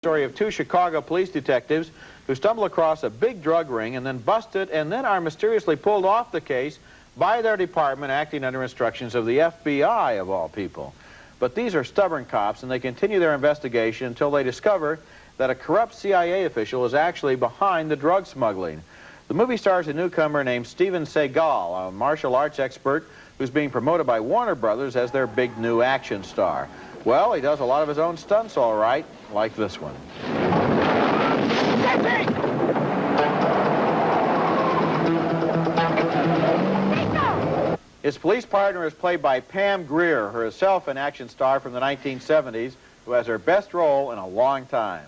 Story of two Chicago police detectives who stumble across a big drug ring and then bust it and then are mysteriously pulled off the case by their department acting under instructions of the FBI, of all people. But these are stubborn cops, and they continue their investigation until they discover that a corrupt CIA official is actually behind the drug smuggling. The movie stars a newcomer named Steven Seagal, a martial arts expert who's being promoted by Warner Brothers as their big new action star. Well, he does a lot of his own stunts all right, like this one. His police partner is played by Pam Grier, herself an action star from the 1970s, who has her best role in a long time.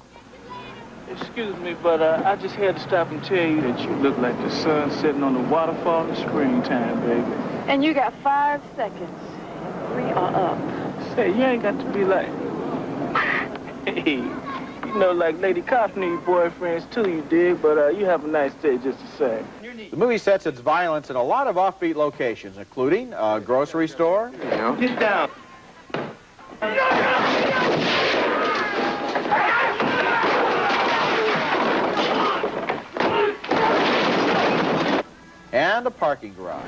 Excuse me, but I just had to stop and tell you that you look like the sun setting on the waterfall in springtime, baby. And you got 5 seconds. 3 are up. Say, you ain't got to be like... Hey, you know, like Lady Cops need boyfriends too, you dig? But you have a nice day just the same. The movie sets its violence in a lot of offbeat locations, including a grocery store. Get down. And a parking garage.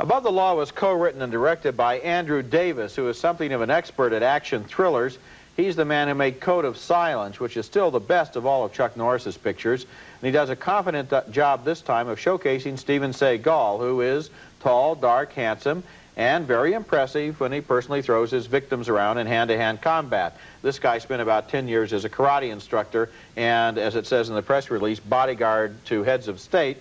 Above the Law was co-written and directed by Andrew Davis, who is something of an expert at action thrillers. He's the man who made Code of Silence, which is still the best of all of Chuck Norris's pictures. And he does a confident job this time of showcasing Steven Seagal, who is tall, dark, handsome, and very impressive when he personally throws his victims around in hand-to-hand combat. This guy spent about 10 years as a karate instructor and, as it says in the press release, bodyguard to heads of state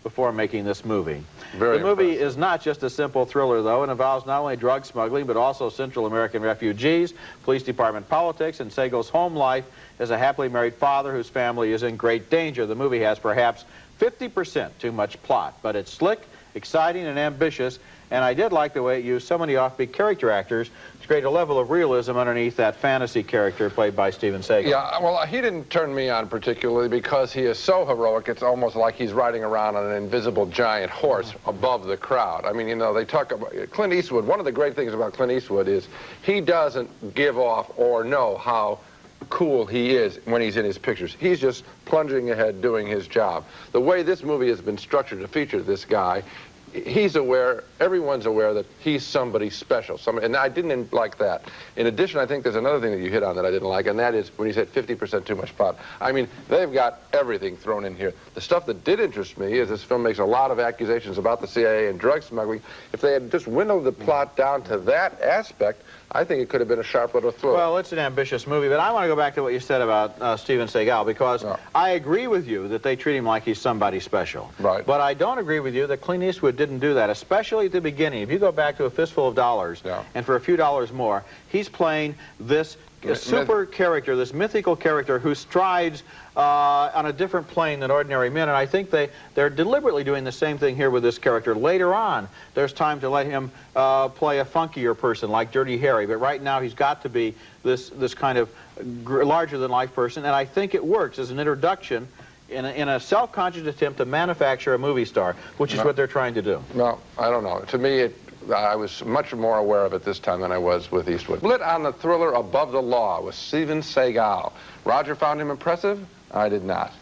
before making this movie. The movie is not just a simple thriller, though. It involves not only drug smuggling, but also Central American refugees, police department politics, and Seagal's home life as a happily married father whose family is in great danger. The movie has perhaps 50% too much plot, but it's slick, exciting, and ambitious, and I did like the way it used so many offbeat character actors to create a level of realism underneath that fantasy character played by Steven Seagal. Yeah, well, he didn't turn me on particularly because he is so heroic, it's almost like he's riding around on an invisible giant horse above the crowd. I mean, you know, they talk about Clint Eastwood. One of the great things about Clint Eastwood is he doesn't give off or know how cool he is when he's in his pictures. He's just plunging ahead doing his job. The way this movie has been structured to feature this guy, he's aware, everyone's aware that he's somebody special. And I didn't like that. In addition, I think there's another thing that you hit on that I didn't like, and that is when you said 50% too much plot. I mean, they've got everything thrown in here. The stuff that did interest me is this film makes a lot of accusations about the CIA and drug smuggling. If they had just winnowed the plot down to that aspect, I think it could have been a sharp little thriller. Well, it's an ambitious movie, but I want to go back to what you said about Steven Seagal, because I agree with you that they treat him like he's somebody special. Right. But I don't agree with you that Clint Eastwood didn't do that, especially at the beginning. If you go back to A Fistful of Dollars, and for a few dollars more, he's playing this super character, this mythical character who strides on a different plane than ordinary men, and I think they're deliberately doing the same thing here with this character. Later on, there's time to let him play a funkier person like Dirty Harry, but right now he's got to be this kind of larger-than-life person, and I think it works as an introduction in a self-conscious attempt to manufacture a movie star, which is what they're trying to do. No, I don't know. To me, I was much more aware of it this time than I was with Eastwood. Lit on the thriller Above the Law with Steven Seagal. Roger found him impressive. I did not.